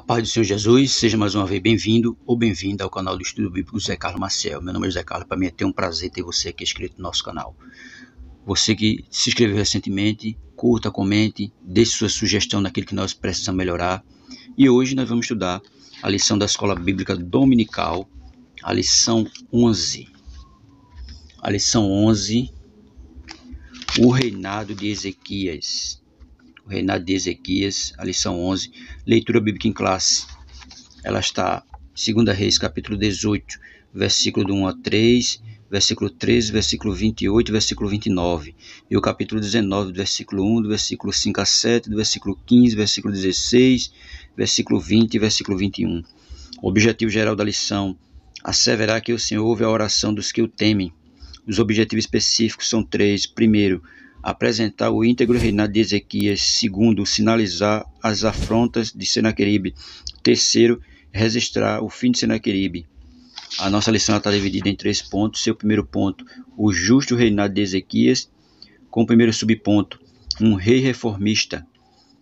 Paz do Senhor Jesus, seja mais uma vez bem-vindo ou bem-vinda ao canal do Estudo Bíblico José Carlos Maciel. Meu nome é José Carlos, para mim é ter um prazer ter você aqui inscrito no nosso canal. Você que se inscreveu recentemente, curta, comente, deixe sua sugestão naquilo que nós precisamos melhorar. E hoje nós vamos estudar a lição da Escola Bíblica Dominical, a lição 11. A lição 11, o reinado de Ezequias. O reinado de Ezequias, a lição 11, leitura bíblica em classe. Ela está em 2 Reis, capítulo 18, versículo do 1 a 3, versículo 13, versículo 28 e versículo 29. E o capítulo 19, do versículo 1, do versículo 5 a 7, do versículo 15, versículo 16, versículo 20 e versículo 21. O objetivo geral da lição: asseverar que o Senhor ouve a oração dos que o temem. Os objetivos específicos são três. Primeiro, apresentar o íntegro reinado de Ezequias. Segundo, sinalizar as afrontas de Senaqueribe. Terceiro, registrar o fim de Senaqueribe. A nossa lição está dividida em 3 pontos. Seu primeiro ponto, o justo reinado de Ezequias, com o primeiro subponto, um rei reformista.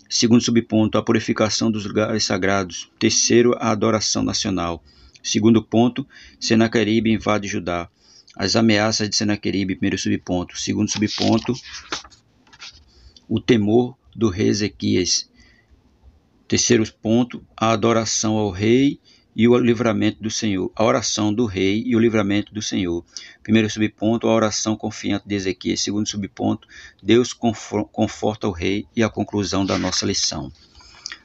Segundo subponto, a purificação dos lugares sagrados. Terceiro, a adoração nacional. Segundo ponto, Senaqueribe invade Judá. As ameaças de Senaqueribe, primeiro subponto. Segundo subponto, o temor do rei Ezequias. Terceiro ponto, a adoração ao rei e o livramento do Senhor. A oração do rei e o livramento do Senhor. Primeiro subponto, a oração confiante de Ezequias. Segundo subponto, Deus conforta o rei, e a conclusão da nossa lição.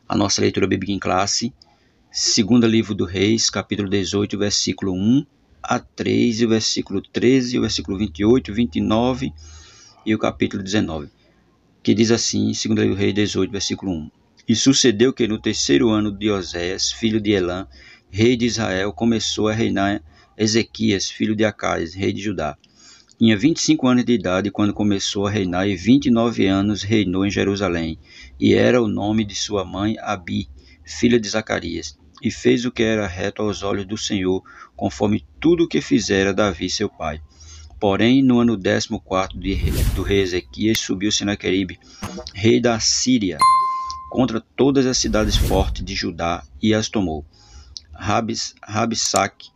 A nossa leitura bíblica em classe, segundo livro do Reis, capítulo 18, versículo 1 a 3, e o versículo 13, o versículo 28, 29 e o capítulo 19, que diz assim, segundo livro do Rei 18, versículo 1. E sucedeu que no terceiro ano de Oséias, filho de Elã, rei de Israel, começou a reinar Ezequias, filho de Acais, rei de Judá. Tinha 25 anos de idade quando começou a reinar, e 29 anos reinou em Jerusalém. E era o nome de sua mãe Abi, filha de Zacarias. E fez o que era reto aos olhos do Senhor, conforme tudo o que fizera Davi seu pai. Porém, no ano 14º do rei Ezequias, subiu Senaqueribe, rei da Síria, contra todas as cidades fortes de Judá, e as tomou. Rabsaque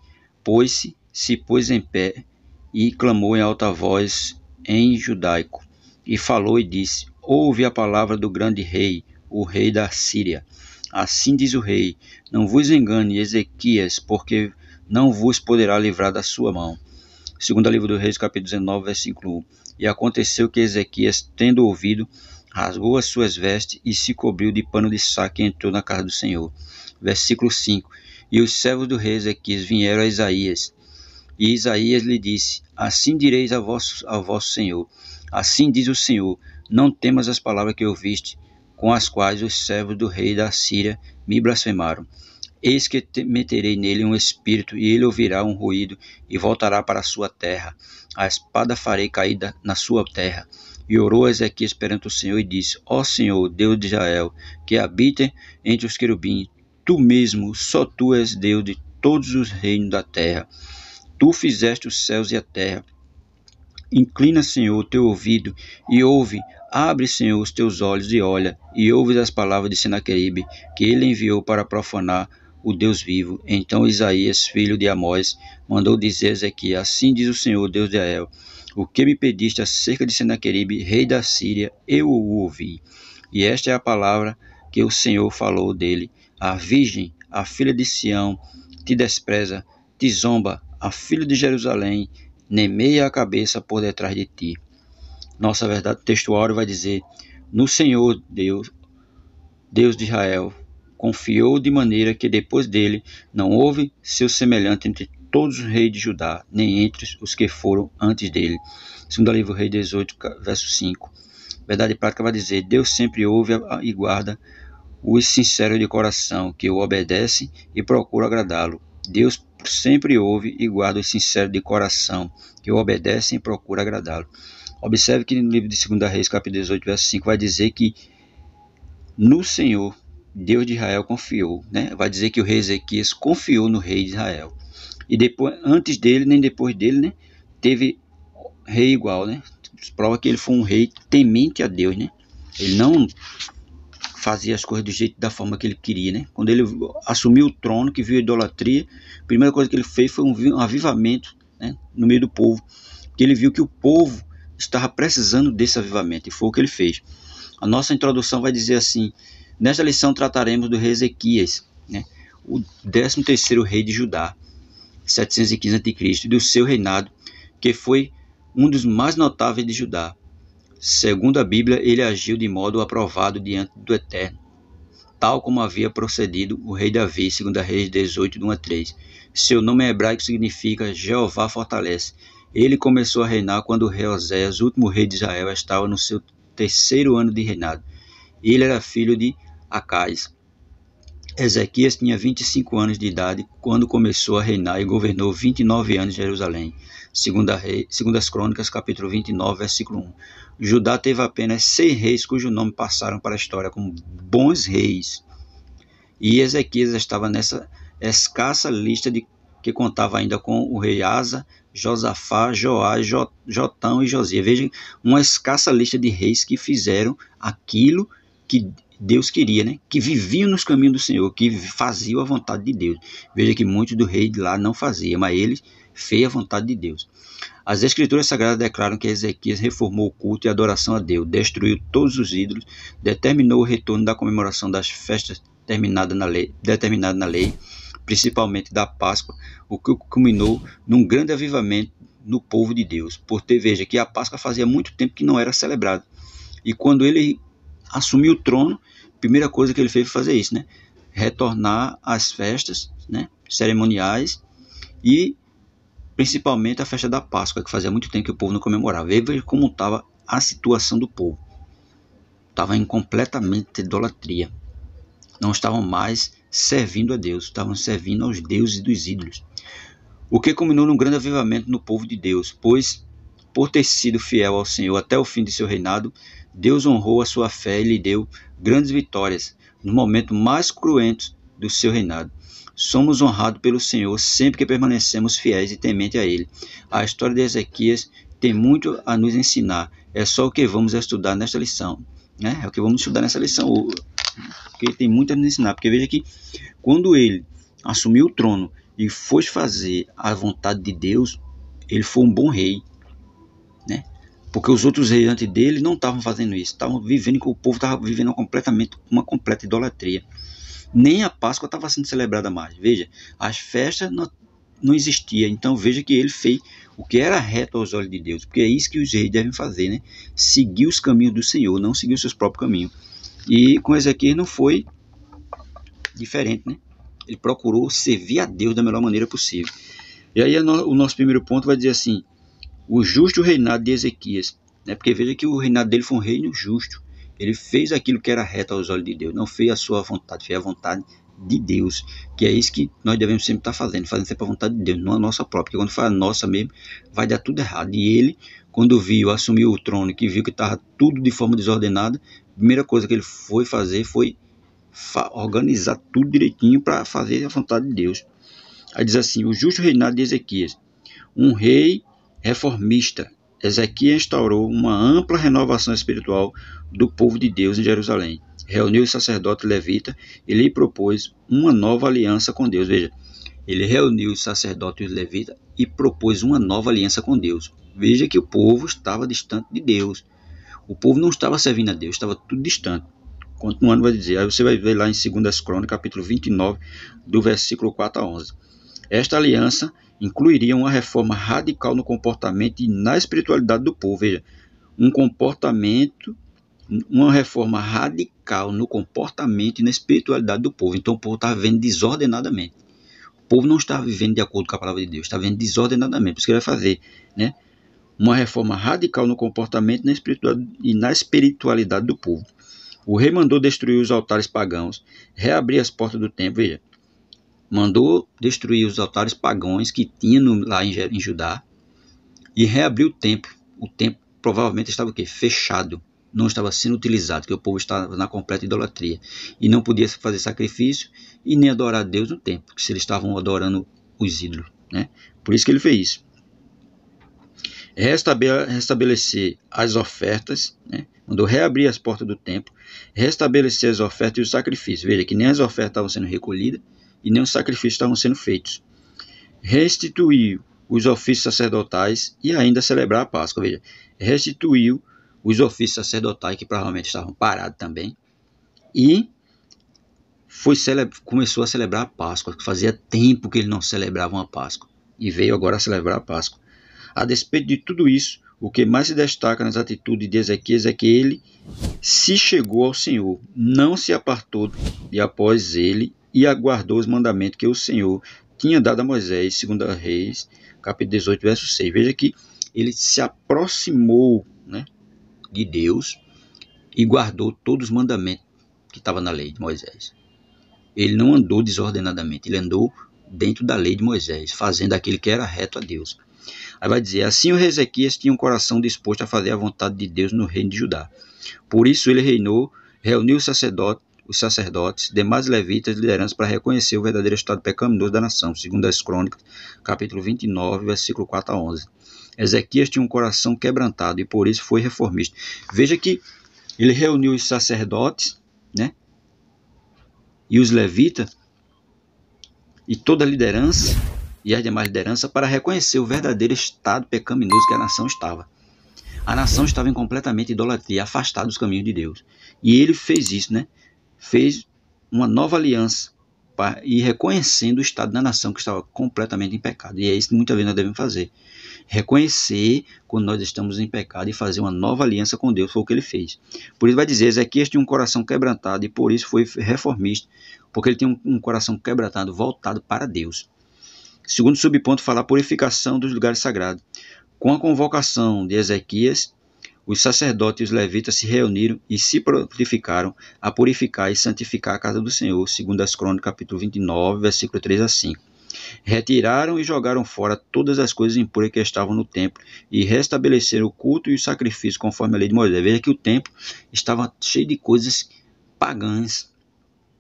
se pôs em pé, e clamou em alta voz em judaico, e falou e disse: ouve a palavra do grande rei, o rei da Síria. Assim diz o rei: não vos engane, Ezequias, porque não vos poderá livrar da sua mão. Segundo livro do Reis, capítulo 19, versículo 1. E aconteceu que Ezequias, tendo ouvido, rasgou as suas vestes e se cobriu de pano de saco e entrou na casa do Senhor. Versículo 5. E os servos do rei Ezequias vieram a Isaías. E Isaías lhe disse: assim direis ao vosso Senhor: assim diz o Senhor, não temas as palavras que ouviste, com as quais os servos do rei da Síria me blasfemaram. Eis que meterei nele um espírito, e ele ouvirá um ruído, e voltará para a sua terra. A espada farei cair na sua terra. E orou Ezequias perante o Senhor, e disse: ó Senhor, Deus de Israel, que habita entre os querubins, tu mesmo, só tu és Deus de todos os reinos da terra. Tu fizeste os céus e a terra. Inclina, Senhor, o teu ouvido e ouve. Abre, Senhor, os teus olhos e olha, e ouve as palavras de Senaqueribe, que ele enviou para profanar o Deus vivo. Então Isaías, filho de Amós, mandou dizer a Ezequias: assim diz o Senhor, Deus de Israel, o que me pediste acerca de Senaqueribe, rei da Síria, eu o ouvi. E esta é a palavra que o Senhor falou dele: a virgem, a filha de Sião, te despreza, te zomba, a filha de Jerusalém, nemeia a cabeça por detrás de ti. Nossa verdade textual vai dizer: no Senhor Deus de Israel, confiou de maneira que depois dele não houve seu semelhante entre todos os reis de Judá, nem entre os que foram antes dele. Segundo o livro Rei 18, verso 5. Verdade prática vai dizer: Deus sempre ouve e guarda os sinceros de coração, que o obedecem e procuram agradá-lo. Deus sempre ouve e guarda os sinceros de coração, que o obedecem e procuram agradá-lo. Observe que no livro de 2 Reis, capítulo 18, verso 5, vai dizer que no Senhor, Deus de Israel, confiou, né? Vai dizer que o rei Ezequias confiou no rei de Israel. E depois, antes dele, nem depois dele, né, teve rei igual, né? Prova que ele foi um rei temente a Deus, né? Ele não fazia as coisas do jeito, da forma que ele queria, né? Quando ele assumiu o trono, que viu a idolatria, a primeira coisa que ele fez foi um avivamento, né, no meio do povo, porque ele viu que o povo estava precisando desse avivamento, e foi o que ele fez. A nossa introdução vai dizer assim: nesta lição trataremos do rei Ezequias, né, o 13º rei de Judá, 715 a.C., e do seu reinado, que foi um dos mais notáveis de Judá. Segundo a Bíblia, ele agiu de modo aprovado diante do Eterno, tal como havia procedido o rei Davi, 2 Reis 18, de 1 a 3. Seu nome hebraico significa Jeová fortalece. Ele começou a reinar quando o rei Oséias, último rei de Israel, estava no seu 3º ano de reinado. Ele era filho de Acais. Ezequias tinha 25 anos de idade quando começou a reinar e governou 29 anos em Jerusalém. Segundas Crônicas, capítulo 29, versículo 1. Judá teve apenas 6 reis cujo nome passaram para a história como bons reis. E Ezequias estava nessa escassa lista que contava ainda com o rei Asa, Josafá, Joás, Jotão e Josias. Veja, uma escassa lista de reis que fizeram aquilo que Deus queria, né? Que viviam nos caminhos do Senhor, que faziam a vontade de Deus. Veja que muitos do rei de lá não faziam, mas eles fez a vontade de Deus. As Escrituras Sagradas declaram que Ezequias reformou o culto e a adoração a Deus, destruiu todos os ídolos, determinou o retorno da comemoração das festas determinada na lei, principalmente da Páscoa, o que culminou num grande avivamento no povo de Deus. Veja que a Páscoa fazia muito tempo que não era celebrada. E quando ele assumiu o trono, a primeira coisa que ele fez foi fazer isso, né? Retornar às festas, né, cerimoniais, e principalmente a festa da Páscoa, que fazia muito tempo que o povo não comemorava. Veja como estava a situação do povo. Estava em completamente idolatria. Não estavam mais servindo a Deus, estavam servindo aos deuses dos ídolos. O que culminou num grande avivamento no povo de Deus, pois, por ter sido fiel ao Senhor até o fim de seu reinado, Deus honrou a sua fé e lhe deu grandes vitórias nos momentos mais cruentos do seu reinado. Somos honrados pelo Senhor sempre que permanecemos fiéis e tementes a Ele. A história de Ezequias tem muito a nos ensinar. É só o que vamos estudar nesta lição, né? É o que vamos estudar nessa lição, porque tem muito a nos ensinar. Porque veja que quando ele assumiu o trono e foi fazer a vontade de Deus, ele foi um bom rei, né? Porque os outros reis antes dele não estavam fazendo isso, estavam vivendo, que o povo estava vivendo completamente uma completa idolatria. Nem a Páscoa estava sendo celebrada mais. Veja, as festas não existiam. Então veja que ele fez o que era reto aos olhos de Deus, porque é isso que os reis devem fazer, né? Seguir os caminhos do Senhor, não seguir os seus próprios caminhos. E com Ezequias não foi diferente, né? Ele procurou servir a Deus da melhor maneira possível. E aí o nosso primeiro ponto vai dizer assim: o justo reinado de Ezequias, né? Porque veja que o reinado dele foi um reino justo. Ele fez aquilo que era reto aos olhos de Deus, não fez a sua vontade, fez a vontade de Deus, que é isso que nós devemos sempre estar fazendo sempre a vontade de Deus, não a nossa própria, porque quando faz a nossa mesmo, vai dar tudo errado. E ele, quando assumiu o trono, que viu que estava tudo de forma desordenada, a primeira coisa que ele foi fazer foi organizar tudo direitinho para fazer a vontade de Deus. Aí diz assim: o justo reinado de Ezequias, um rei reformista. Ezequias instaurou uma ampla renovação espiritual do povo de Deus em Jerusalém. Reuniu o sacerdote levita e lhe propôs uma nova aliança com Deus. Veja, ele reuniu os sacerdotes levitas e propôs uma nova aliança com Deus. Veja que o povo estava distante de Deus. O povo não estava servindo a Deus, estava tudo distante. Continuando vai dizer, aí você vai ver lá em 2 Crônicas, capítulo 29, do versículo 4 a 11. Esta aliança incluiria uma reforma radical no comportamento e na espiritualidade do povo. Veja, uma reforma radical no comportamento e na espiritualidade do povo. Então o povo estava vivendo desordenadamente. O povo não estava vivendo de acordo com a palavra de Deus, estava vivendo desordenadamente. Por isso que ele vai fazer, né? Uma reforma radical no comportamento e na espiritualidade do povo. O rei mandou destruir os altares pagãos, reabrir as portas do templo. Veja, mandou destruir os altares pagãos que tinha lá em Judá e reabrir o templo. O templo provavelmente estava o quê? Fechado, não estava sendo utilizado, porque o povo estava na completa idolatria e não podia fazer sacrifício e nem adorar a Deus no templo, porque se eles estavam adorando os ídolos, né? Por isso que ele fez isso. restabelecer as ofertas, né? Mandou reabrir as portas do templo, restabelecer as ofertas e os sacrifícios. Veja que nem as ofertas estavam sendo recolhidas e nem os sacrifícios estavam sendo feitos. Restituiu os ofícios sacerdotais e ainda celebrar a Páscoa. Veja, restituiu os ofícios sacerdotais que provavelmente estavam parados também e começou a celebrar a Páscoa, que fazia tempo que ele não celebrava uma Páscoa e veio agora a celebrar a Páscoa. A despeito de tudo isso, o que mais se destaca nas atitudes de Ezequias é que ele se chegou ao Senhor, não se apartou de após ele e aguardou os mandamentos que o Senhor tinha dado a Moisés, 2 Reis, capítulo 18, verso 6. Veja que ele se aproximou, né, de Deus e guardou todos os mandamentos que estavam na lei de Moisés. Ele não andou desordenadamente, ele andou dentro da lei de Moisés, fazendo aquilo que era reto a Deus. Aí vai dizer, assim o rei Ezequias tinha um coração disposto a fazer a vontade de Deus no reino de Judá. Por isso ele reinou, reuniu os sacerdotes, demais levitas e lideranças para reconhecer o verdadeiro estado pecaminoso da nação, segundo as Crônicas, capítulo 29, versículo 4 a 11. Ezequias tinha um coração quebrantado e por isso foi reformista. Veja que ele reuniu os sacerdotes, né, e os levitas e toda a liderança e as demais lideranças para reconhecer o verdadeiro estado pecaminoso que a nação estava. A nação estava em completamente idolatria, afastada dos caminhos de Deus. E ele fez isso, né? Fez uma nova aliança e reconhecendo o estado da nação que estava completamente em pecado. E é isso que muitas vezes nós devemos fazer. Reconhecer quando nós estamos em pecado e fazer uma nova aliança com Deus. Foi o que ele fez. Por isso vai dizer, Ezequias tinha um coração quebrantado e por isso foi reformista. Porque ele tinha um coração quebrantado, voltado para Deus. Segundo subponto, fala a purificação dos lugares sagrados. Com a convocação de Ezequias, os sacerdotes e os levitas se reuniram e se prontificaram a purificar e santificar a casa do Senhor, segundo as Crônicas, capítulo 29, versículo 3 a 5. Retiraram e jogaram fora todas as coisas impuras que estavam no templo e restabeleceram o culto e o sacrifício conforme a lei de Moisés. Veja que o templo estava cheio de coisas pagãs,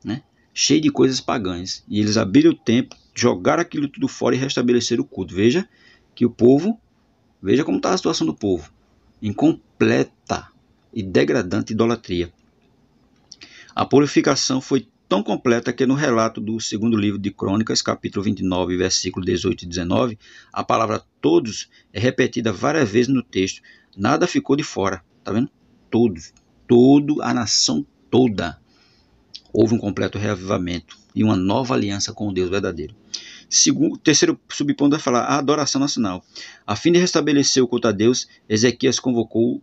né? Cheio de coisas pagãs. E eles abriram o templo, jogaram aquilo tudo fora e restabeleceram o culto. Veja que o povo, veja como está a situação do povo, em completa e degradante idolatria. A purificação foi tão completa que no relato do segundo livro de Crônicas, capítulo 29, versículo 18 e 19, a palavra todos é repetida várias vezes no texto. Nada ficou de fora, tá vendo? Todos, a nação toda. Houve um completo reavivamento e uma nova aliança com o Deus verdadeiro. Terceiro subponto vai falar a adoração nacional. A fim de restabelecer o culto a Deus, Ezequias convocou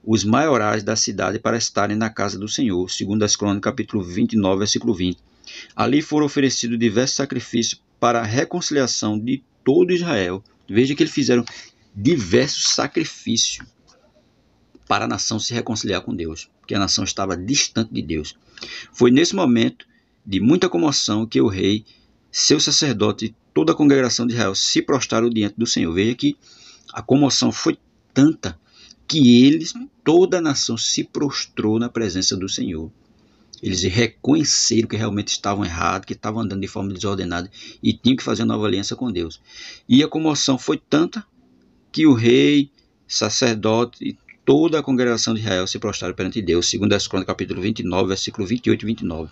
os maiorais da cidade para estarem na casa do Senhor, segundo as Crônicas, capítulo 29, versículo 20. Ali foram oferecidos diversos sacrifícios para a reconciliação de todo Israel. Veja que eles fizeram diversos sacrifícios para a nação se reconciliar com Deus, porque a nação estava distante de Deus. Foi nesse momento de muita comoção que o rei, seu sacerdote e toda a congregação de Israel se prostraram diante do Senhor. Veja que a comoção foi tanta que eles, toda a nação, se prostrou na presença do Senhor. Eles reconheceram que realmente estavam errados, que estavam andando de forma desordenada e tinham que fazer uma nova aliança com Deus. E a comoção foi tanta que o rei, sacerdote e toda a congregação de Israel se prostraram perante Deus, segundo as Crônicas, capítulo 29, versículo 28 e 29.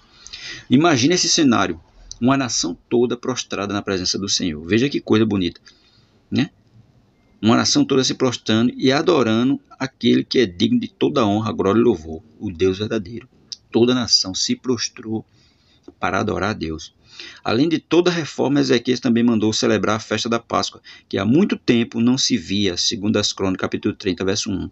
Imagine esse cenário, uma nação toda prostrada na presença do Senhor. Veja que coisa bonita, né? Uma nação toda se prostrando e adorando aquele que é digno de toda honra, glória e louvor, o Deus verdadeiro. Toda a nação se prostrou para adorar a Deus. Além de toda a reforma, Ezequias também mandou celebrar a festa da Páscoa, que há muito tempo não se via, segundo as Crônicas, capítulo 30, verso 1.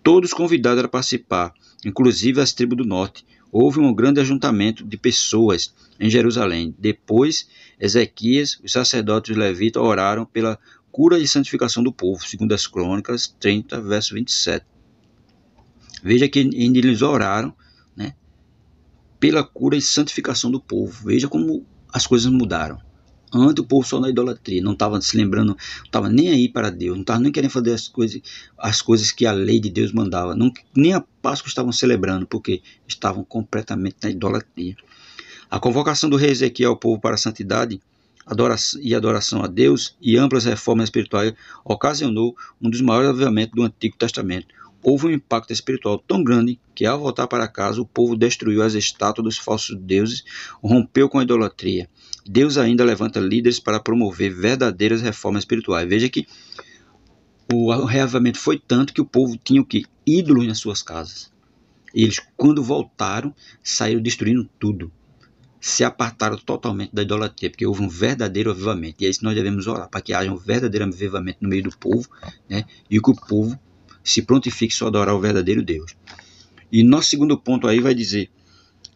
Todos convidados a participar, inclusive as tribos do norte. Houve um grande ajuntamento de pessoas em Jerusalém. Depois, Ezequias, os sacerdotes e os levitas oraram pela cura e santificação do povo, segundo as Crônicas 30, verso 27. Veja que eles oraram, né, pela cura e santificação do povo. Veja como as coisas mudaram. Antes o povo só na idolatria, não estava se lembrando, não estava nem aí para Deus, não estava nem querendo fazer as coisas que a lei de Deus mandava, nem a Páscoa estavam celebrando, porque estavam completamente na idolatria. A convocação do rei Ezequiel ao povo para a santidade e adoração a Deus e amplas reformas espirituais ocasionou um dos maiores avivamentos do Antigo Testamento. Houve um impacto espiritual tão grande que, ao voltar para casa, o povo destruiu as estátuas dos falsos deuses, rompeu com a idolatria. Deus ainda levanta líderes para promover verdadeiras reformas espirituais. Veja que o reavivamento foi tanto que o povo tinha o quê? Ídolos nas suas casas. Eles, quando voltaram, saíram destruindo tudo. Se apartaram totalmente da idolatria, porque houve um verdadeiro avivamento. E é isso que nós devemos orar, para que haja um verdadeiro avivamento no meio do povo, né? E que o povo se prontifique a adorar o verdadeiro Deus. E nosso segundo ponto aí vai dizer,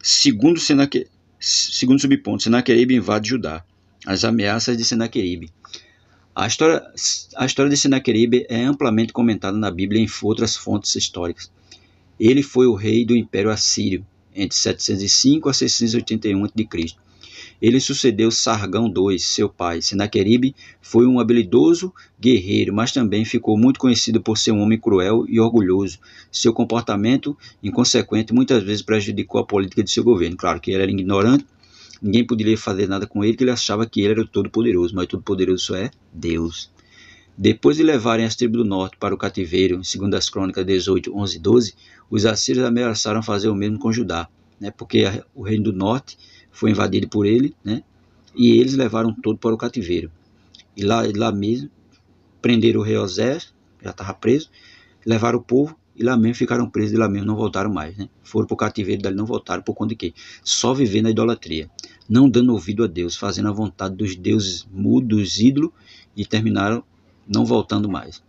segundo subponto, Senaqueribe invade Judá. As ameaças de Senaqueribe. A história de Senaqueribe é amplamente comentada na Bíblia e em outras fontes históricas. Ele foi o rei do Império Assírio, entre 705 a 681 a.C. Ele sucedeu Sargão II, seu pai. Senaqueribe foi um habilidoso guerreiro, mas também ficou muito conhecido por ser um homem cruel e orgulhoso. Seu comportamento inconsequente muitas vezes prejudicou a política de seu governo. Claro que ele era ignorante, ninguém poderia fazer nada com ele, porque ele achava que ele era o Todo-Poderoso, mas o Todo-Poderoso só é Deus. Depois de levarem as tribos do norte para o cativeiro, segundo as Crônicas 18, 11 e 12, os assírios ameaçaram fazer o mesmo com Judá, né, porque o reino do norte foi invadido por ele, né, e eles levaram todo para o cativeiro. E lá mesmo, prenderam o rei Osés, já estava preso, levaram o povo, e lá mesmo ficaram presos, e lá mesmo não voltaram mais. Né? Foram para o cativeiro, dali não voltaram, por conta de quê? Só viver na idolatria, não dando ouvido a Deus, fazendo a vontade dos deuses mudos, ídolos, e terminaram não voltando mais.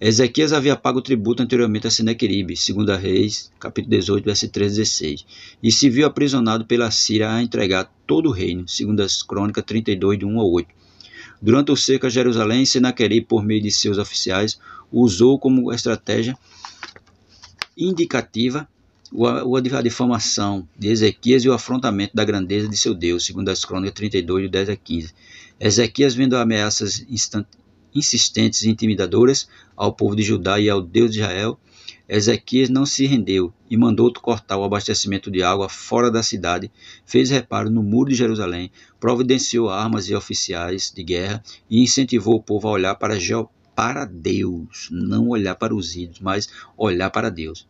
Ezequias havia pago o tributo anteriormente a Senaqueribe, 2 Reis, capítulo 18, verso 13 e 16, e se viu aprisionado pela Síria a entregar todo o reino, 2 Crônicas 32, de 1 a 8. Durante o cerco a Jerusalém, Senaqueribe, por meio de seus oficiais, usou como estratégia indicativa a difamação de Ezequias e o afrontamento da grandeza de seu Deus, 2 Crônicas 32, de 10 a 15. Ezequias, vendo ameaças insistentes e intimidadoras ao povo de Judá e ao Deus de Israel, Ezequias não se rendeu e mandou cortar o abastecimento de água fora da cidade, fez reparo no muro de Jerusalém, providenciou armas e oficiais de guerra e incentivou o povo a olhar para Deus, não olhar para os ídolos, mas olhar para Deus,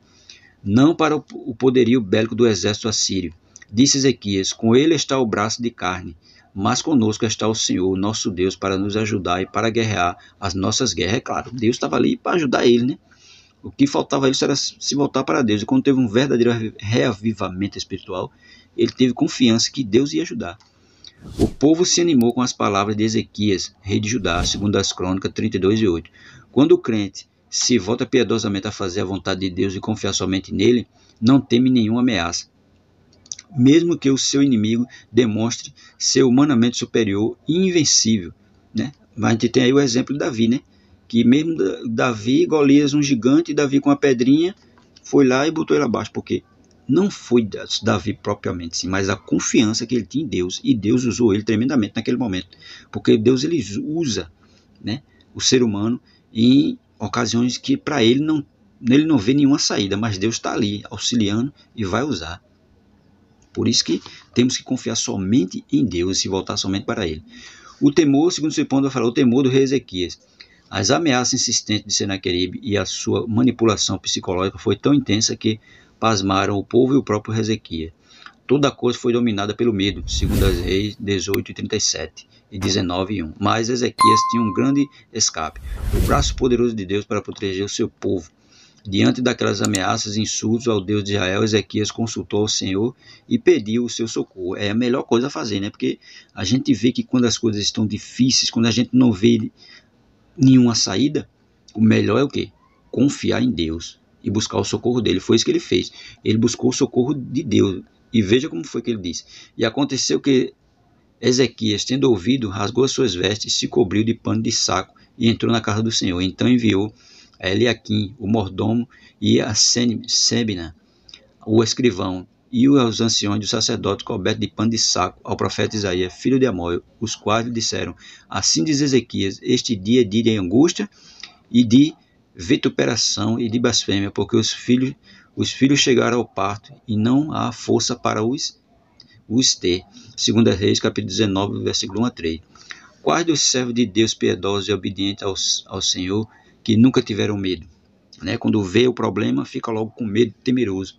não para o poderio bélico do exército assírio. Disse Ezequias: com ele está o braço de carne, mas conosco está o Senhor, nosso Deus, para nos ajudar e para guerrear as nossas guerras. É claro, Deus estava ali para ajudar ele, né? O que faltava a ele era se voltar para Deus. E quando teve um verdadeiro reavivamento espiritual, ele teve confiança que Deus ia ajudar. O povo se animou com as palavras de Ezequias, rei de Judá, segundo as Crônicas 32 e 8. Quando o crente se volta piedosamente a fazer a vontade de Deus e confiar somente nele, não teme nenhuma ameaça, mesmo que o seu inimigo demonstre ser humanamente superior e invencível, né? Mas a gente tem aí o exemplo de Davi, né? Que mesmo Davi, Golias, um gigante, Davi com uma pedrinha, foi lá e botou ele abaixo, porque não foi Davi propriamente, sim, mas a confiança que ele tinha em Deus, e Deus usou ele tremendamente naquele momento, porque Deus ele usa, né, o ser humano em ocasiões que para ele não vê nenhuma saída, mas Deus está ali auxiliando e vai usar. Por isso que temos que confiar somente em Deus e se voltar somente para Ele. O temor, segundo o ponto, eu falo, o temor do rei Ezequias. As ameaças insistentes de Senaqueribe e a sua manipulação psicológica foi tão intensa que pasmaram o povo e o próprio Ezequias. Toda a coisa foi dominada pelo medo, segundo as Reis 18 e 37 e 19 e 1. Mas Ezequias tinha um grande escape, o braço poderoso de Deus para proteger o seu povo. Diante daquelas ameaças e insultos ao Deus de Israel, Ezequias consultou o Senhor e pediu o seu socorro. É a melhor coisa a fazer, né? Porque a gente vê que quando as coisas estão difíceis, quando a gente não vê nenhuma saída, o melhor é o quê? Confiar em Deus e buscar o socorro dele. Foi isso que ele fez. Ele buscou o socorro de Deus. E veja como foi que ele disse. E aconteceu que Ezequias, tendo ouvido, rasgou as suas vestes, se cobriu de pano de saco e entrou na casa do Senhor. Então enviou a Eliaquim, o mordomo, e a Sebna, o escrivão, e os anciões dos sacerdotes cobertos de pano de saco ao profeta Isaías, filho de Amós, os quais lhe disseram: assim diz Ezequias, este dia é dia de angústia e de vituperação e de blasfêmia, porque os filhos chegaram ao parto e não há força para os ter. 2 Reis, capítulo 19, versículo 1 a 3. Quais dos servos de Deus piedosos e obedientes ao Senhor que nunca tiveram medo? Né? Quando vê o problema, fica logo com medo, temeroso.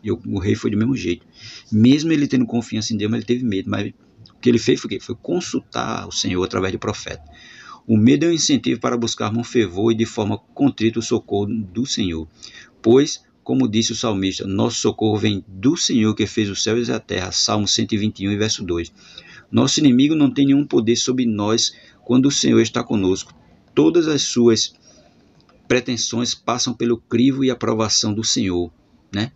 E o rei foi do mesmo jeito. Mesmo ele tendo confiança em Deus, mas ele teve medo. Mas o que ele fez foi o quê? Foi consultar o Senhor através de profeta. O medo é um incentivo para buscar com fervor e de forma contrita o socorro do Senhor. Pois, como disse o salmista, nosso socorro vem do Senhor que fez os céus e a terra. Salmo 121, verso 2. Nosso inimigo não tem nenhum poder sobre nós quando o Senhor está conosco. Todas as suas pretensões passam pelo crivo e aprovação do Senhor, né?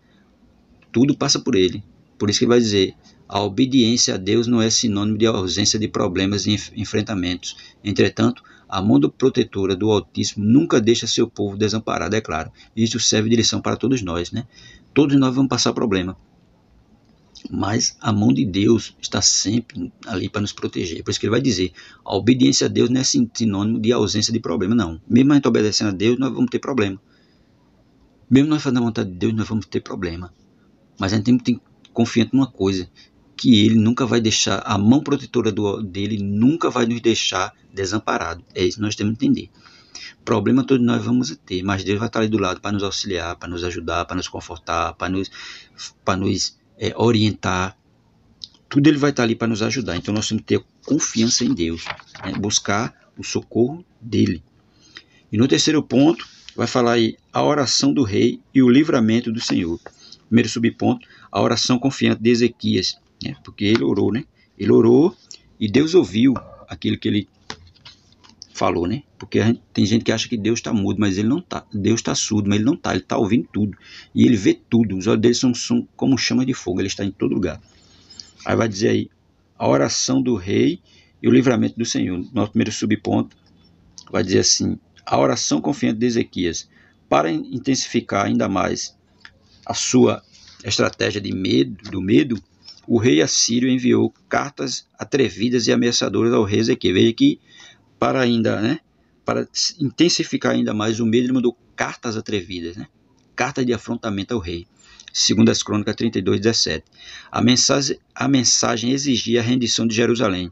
Tudo passa por ele. Por isso que ele vai dizer, a obediência a Deus não é sinônimo de ausência de problemas e enfrentamentos. Entretanto, a mão protetora do Altíssimo nunca deixa seu povo desamparado, é claro. Isso serve de lição para todos nós, né? Todos nós vamos passar problema. Mas a mão de Deus está sempre ali para nos proteger. Por isso que ele vai dizer, a obediência a Deus não é sinônimo de ausência de problema, não. Mesmo a gente obedecendo a Deus, nós vamos ter problema. Mesmo nós fazendo a vontade de Deus, nós vamos ter problema. Mas a gente tem que ter confiança numa coisa, que ele nunca vai deixar, a mão protetora dele nunca vai nos deixar desamparados. É isso que nós temos que entender. Problema todos nós vamos ter, mas Deus vai estar ali do lado para nos auxiliar, para nos ajudar, para nos confortar, para nos orientar. Tudo ele vai estar ali para nos ajudar. Então nós temos que ter confiança em Deus, né? Buscar o socorro dele. E no terceiro ponto, vai falar aí a oração do rei e o livramento do Senhor. Primeiro subponto, a oração confiante de Ezequias, né? Porque ele orou, né? Ele orou e Deus ouviu aquilo que ele falou, né? Porque tem gente que acha que Deus está mudo, mas ele não está. Deus está surdo, mas ele não está. Ele está ouvindo tudo. E ele vê tudo. Os olhos dele são como chama de fogo. Ele está em todo lugar. Aí vai dizer aí, a oração do rei e o livramento do Senhor. Nosso primeiro subponto vai dizer assim, a oração confiante de Ezequias. Para intensificar ainda mais a sua estratégia do medo, o rei assírio enviou cartas atrevidas e ameaçadoras ao rei Ezequias. Veja que para intensificar ainda mais o medo, ele mandou cartas atrevidas, né? Cartas de afrontamento ao rei. Segundo as Crônicas 32, 17. A mensagem exigia a rendição de Jerusalém,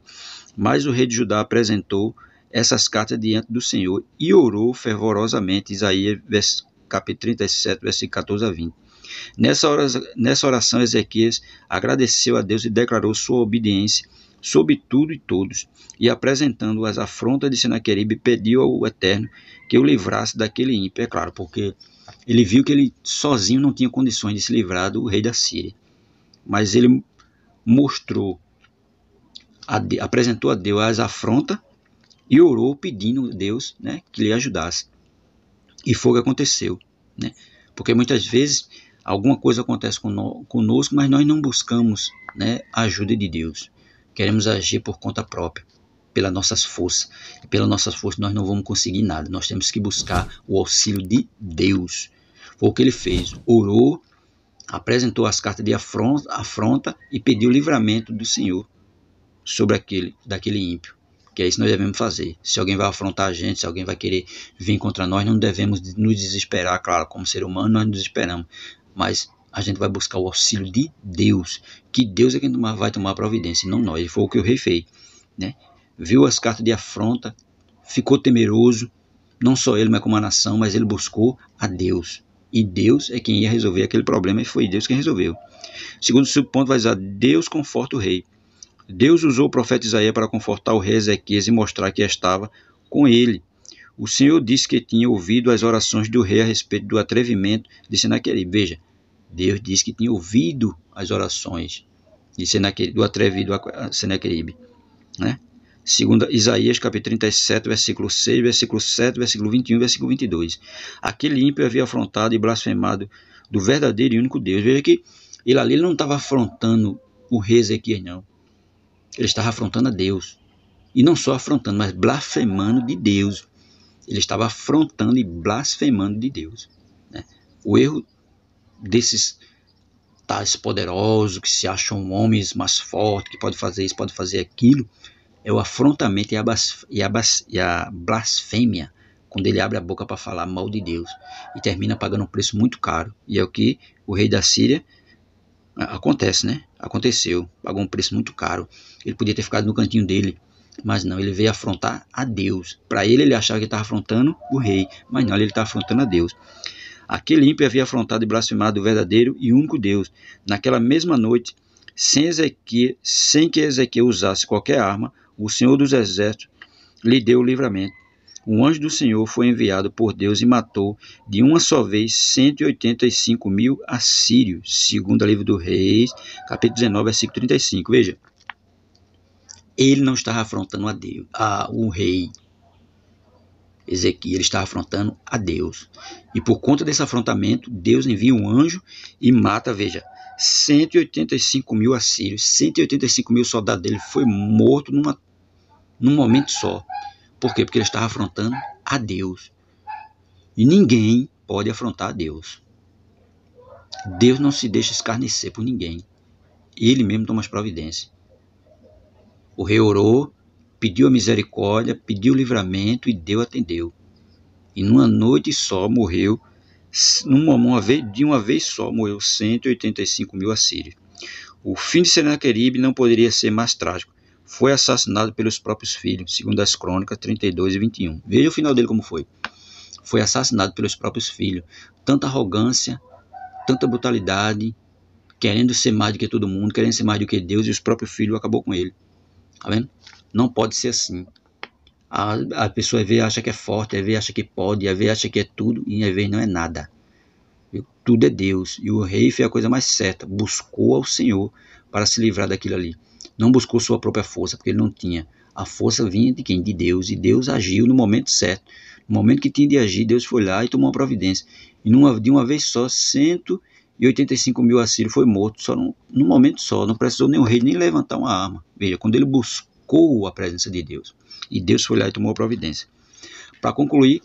mas o rei de Judá apresentou essas cartas diante do Senhor e orou fervorosamente. Isaías capítulo 37, versículo 14 a 20. Nessa oração, Ezequias agradeceu a Deus e declarou sua obediência sobre tudo e todos, e apresentando as afrontas de Senaqueribe, pediu ao Eterno que o livrasse daquele ímpio. É claro, porque ele viu que ele sozinho não tinha condições de se livrar do rei da Síria, mas ele apresentou a Deus as afrontas e orou pedindo a Deus, né, que lhe ajudasse. E foi o que aconteceu, né? Porque muitas vezes alguma coisa acontece conosco, mas nós não buscamos, né, a ajuda de Deus. Queremos agir por conta própria, pelas nossas forças. E pelas nossas forças nós não vamos conseguir nada. Nós temos que buscar o auxílio de Deus. Foi o que ele fez. Orou, apresentou as cartas de afronta e pediu o livramento do Senhor sobre daquele ímpio. Que é isso que nós devemos fazer. Se alguém vai afrontar a gente, se alguém vai querer vir contra nós, não devemos nos desesperar. Claro, como ser humano nós nos desesperamos. Mas a gente vai buscar o auxílio de Deus, que Deus é quem vai tomar a providência, não nós. E foi o que o rei fez, né? Viu as cartas de afronta, ficou temeroso, não só ele, mas como a nação, mas ele buscou a Deus. E Deus é quem ia resolver aquele problema, e foi Deus quem resolveu. Segundo subponto, vai dizer, Deus conforta o rei. Deus usou o profeta Isaías para confortar o rei Ezequias e mostrar que estava com ele. O Senhor disse que tinha ouvido as orações do rei a respeito do atrevimento de Senaqueribe. Veja, Deus disse que tinha ouvido as orações de Senaqueribe, do atrevido Senaqueribe, né? Segundo Isaías, capítulo 37, versículo 6, versículo 7, versículo 21, versículo 22. Aquele ímpio havia afrontado e blasfemado do verdadeiro e único Deus. Veja que ele não estava afrontando o rei Ezequias, não. Ele estava afrontando a Deus. E não só afrontando, mas blasfemando de Deus. Ele estava afrontando e blasfemando de Deus, né? O erro desses tais poderosos que se acham homens mais fortes, que pode fazer isso, pode fazer aquilo, é o afrontamento e a blasfêmia, quando ele abre a boca para falar mal de Deus e termina pagando um preço muito caro. E é o que o rei da Síria Acontece, né? Aconteceu. Pagou um preço muito caro. Ele podia ter ficado no cantinho dele, mas não, ele veio afrontar a Deus. Para ele achava que estava afrontando o rei, mas não, ele estava afrontando a Deus. Aquele ímpio havia afrontado e blasfemado o verdadeiro e único Deus. Naquela mesma noite, sem que Ezequiel usasse qualquer arma, o Senhor dos Exércitos lhe deu o livramento. O anjo do Senhor foi enviado por Deus e matou de uma só vez 185.000 assírios, segundo o livro do Reis, capítulo 19, versículo 35. Veja, ele não estava afrontando a Deus, o rei Ezequiel, ele estava afrontando a Deus. E por conta desse afrontamento, Deus envia um anjo e mata, veja, 185.000 assírios, 185.000 soldados dele foi morto num momento só. Por quê? Porque ele estava afrontando a Deus. E ninguém pode afrontar a Deus. Deus não se deixa escarnecer por ninguém. Ele mesmo toma as providências. O rei orou, pediu a misericórdia, pediu o livramento e Deus atendeu. E numa noite só morreu, de uma vez só, morreu 185.000 assírios. O fim de Senaqueribe não poderia ser mais trágico. Foi assassinado pelos próprios filhos, segundo as Crônicas 32 e 21. Veja o final dele como foi. Foi assassinado pelos próprios filhos. Tanta arrogância, tanta brutalidade, querendo ser mais do que todo mundo, querendo ser mais do que Deus, e os próprios filhos acabou com ele. Tá vendo? Não pode ser assim. A pessoa às vezes acha que é forte, às vezes acha que pode, às vezes acha que é tudo, e às vezes não é nada. Tudo é Deus. E o rei fez a coisa mais certa. Buscou ao Senhor para se livrar daquilo ali. Não buscou sua própria força, porque ele não tinha. A força vinha de quem? De Deus. E Deus agiu no momento certo. No momento que tinha de agir, Deus foi lá e tomou uma providência. E de uma vez só, 185.000 assírios foi morto. Só num momento só. Não precisou nem o rei nem levantar uma arma. Veja, quando ele buscou a presença de Deus. E Deus foi lá e tomou a providência. Para concluir,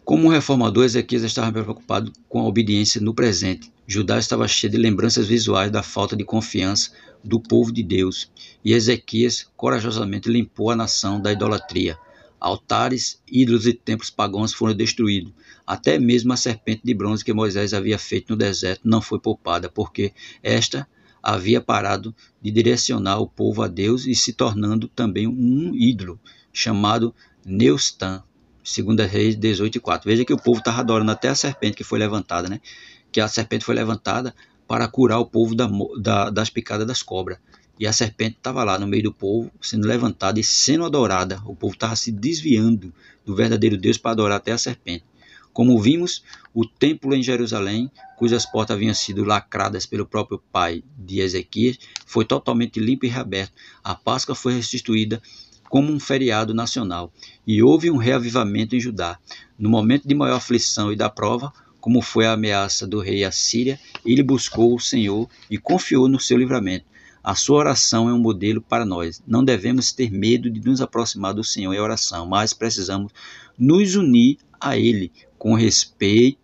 como um reformador, Ezequias estava preocupado com a obediência no presente. Judá estava cheio de lembranças visuais da falta de confiança do povo de Deus. E Ezequias corajosamente limpou a nação da idolatria. Altares, ídolos e templos pagãos foram destruídos. Até mesmo a serpente de bronze que Moisés havia feito no deserto não foi poupada, porque esta havia parado de direcionar o povo a Deus e se tornando também um ídolo, chamado Neustan. 2 Reis 18:4. Veja que o povo estava adorando até a serpente que foi levantada, né? Que a serpente foi levantada para curar o povo das picadas das cobras. E a serpente estava lá no meio do povo, sendo levantada e sendo adorada. O povo estava se desviando do verdadeiro Deus para adorar até a serpente. Como vimos, o templo em Jerusalém, cujas portas haviam sido lacradas pelo próprio pai de Ezequias, foi totalmente limpo e reaberto. A Páscoa foi restituída como um feriado nacional, e houve um reavivamento em Judá. No momento de maior aflição e da prova, como foi a ameaça do rei Assíria, ele buscou o Senhor e confiou no seu livramento. A sua oração é um modelo para nós. Não devemos ter medo de nos aproximar do Senhor em oração, mas precisamos nos unir a Ele com respeito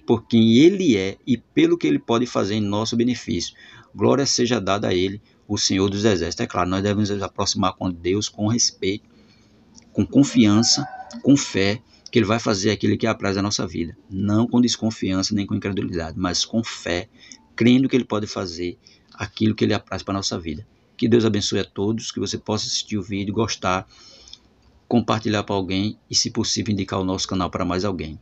por quem Ele é e pelo que Ele pode fazer em nosso benefício. Glória seja dada a Ele, o Senhor dos Exércitos. É claro, nós devemos nos aproximar com Deus com respeito, com confiança, com fé, que Ele vai fazer aquilo que apraz a nossa vida. Não com desconfiança nem com incredulidade, mas com fé, crendo que Ele pode fazer aquilo que Ele apraz para a nossa vida. Que Deus abençoe a todos, que você possa assistir o vídeo, gostar, compartilhar para alguém e, se possível, indicar o nosso canal para mais alguém.